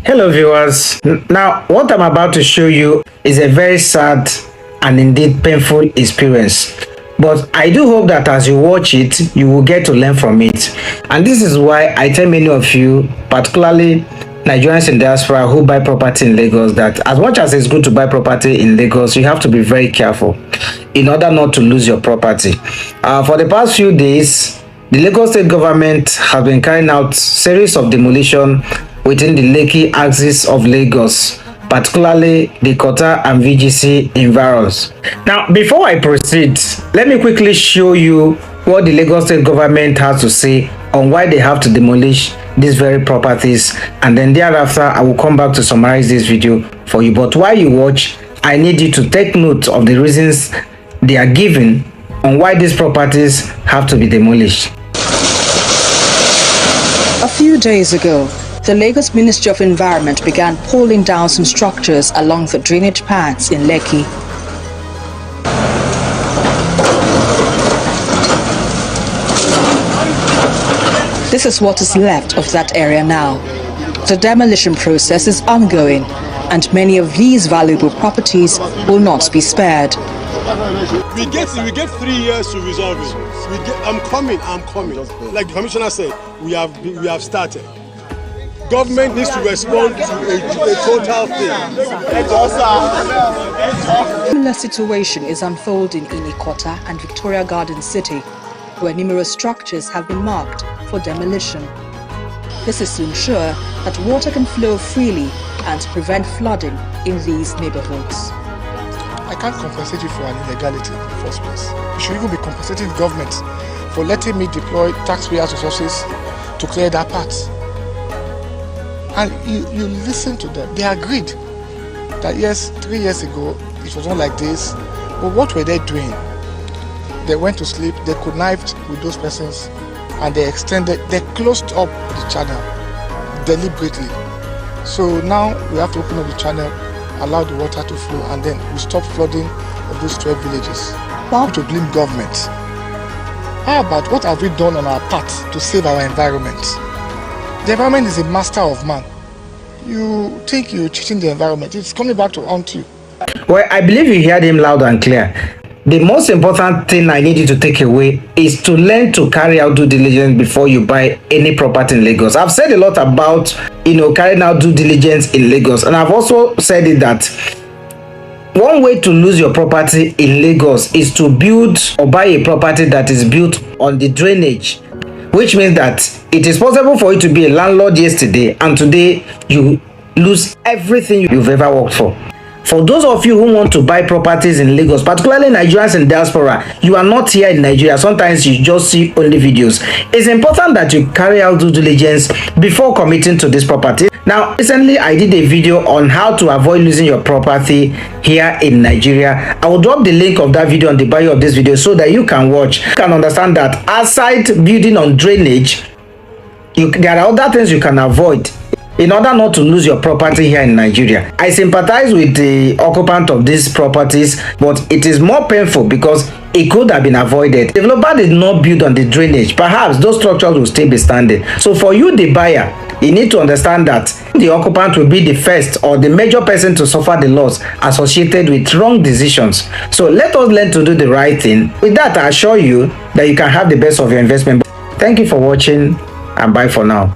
Hello viewers. Now what I'm about to show you is a very sad and indeed painful experience. But I do hope that as you watch it, you will get to learn from it. And this is why I tell many of you, particularly Nigerians in diaspora who buy property in Lagos, that as much as it's good to buy property in Lagos, you have to be very careful in order not to lose your property. For the past few days, the Lagos state government has been carrying out series of demolition within the Lekki axis of Lagos, particularly the Ikota and VGC environs. Now, before I proceed, let me quickly show you what the Lagos state government has to say on why they have to demolish these very properties, and then thereafter I will come back to summarize this video for you. But while you watch, I need you to take note of the reasons they are giving on why these properties have to be demolished. A few days ago, the Lagos Ministry of Environment began pulling down some structures along the drainage paths in Lekki. This is what is left of that area now. The demolition process is ongoing, and many of these valuable properties will not be spared. We get 3 years to resolve it. I'm coming. Like the commissioner said, we have started. Government needs to respond to a total thing. A similar situation is unfolding in Ikota and Victoria Garden City, where numerous structures have been marked for demolition. This is to ensure that water can flow freely and to prevent flooding in these neighborhoods. I can't compensate you for an illegality in the first place. You should even be compensating the government for letting me deploy taxpayers' resources to clear that part. And you listen to them. They agreed that yes, 3 years ago it was not like this. But what were they doing? They went to sleep, they connived with those persons, and they closed up the channel deliberately. So now we have to open up the channel, allow the water to flow, and then we stop flooding of those 12 villages. How to blame government? How about what have we done on our part to save our environment? The environment is a master of man. You think you're cheating the environment, it's coming back to haunt you. Well, I believe you heard him loud and clear. The most important thing I need you to take away is to learn to carry out due diligence before you buy any property in Lagos. I've said a lot about, carrying out due diligence in Lagos, and I've also said it that one way to lose your property in Lagos is to build or buy a property that is built on the drainage, which means that it is possible for you to be a landlord yesterday and today you lose everything you've ever worked for. For those of you who want to buy properties in Lagos, particularly Nigerians in diaspora, you are not here in Nigeria. Sometimes you just see only videos. It's important that you carry out due diligence before committing to this property. Now, recently I did a video on how to avoid losing your property here in Nigeria. I will drop the link of that video on the bio of this video so that you can watch. You can understand that aside building on drainage, there are other things you can avoid in order not to lose your property here in Nigeria. I sympathize with the occupant of these properties, but it is more painful because it could have been avoided. Developer did not build on the drainage. Perhaps those structures will still be standing. So for you, the buyer, you need to understand that the occupant will be the first or the major person to suffer the loss associated with wrong decisions. So let us learn to do the right thing. With that, I assure you that you can have the best of your investment. Thank you for watching, and bye for now.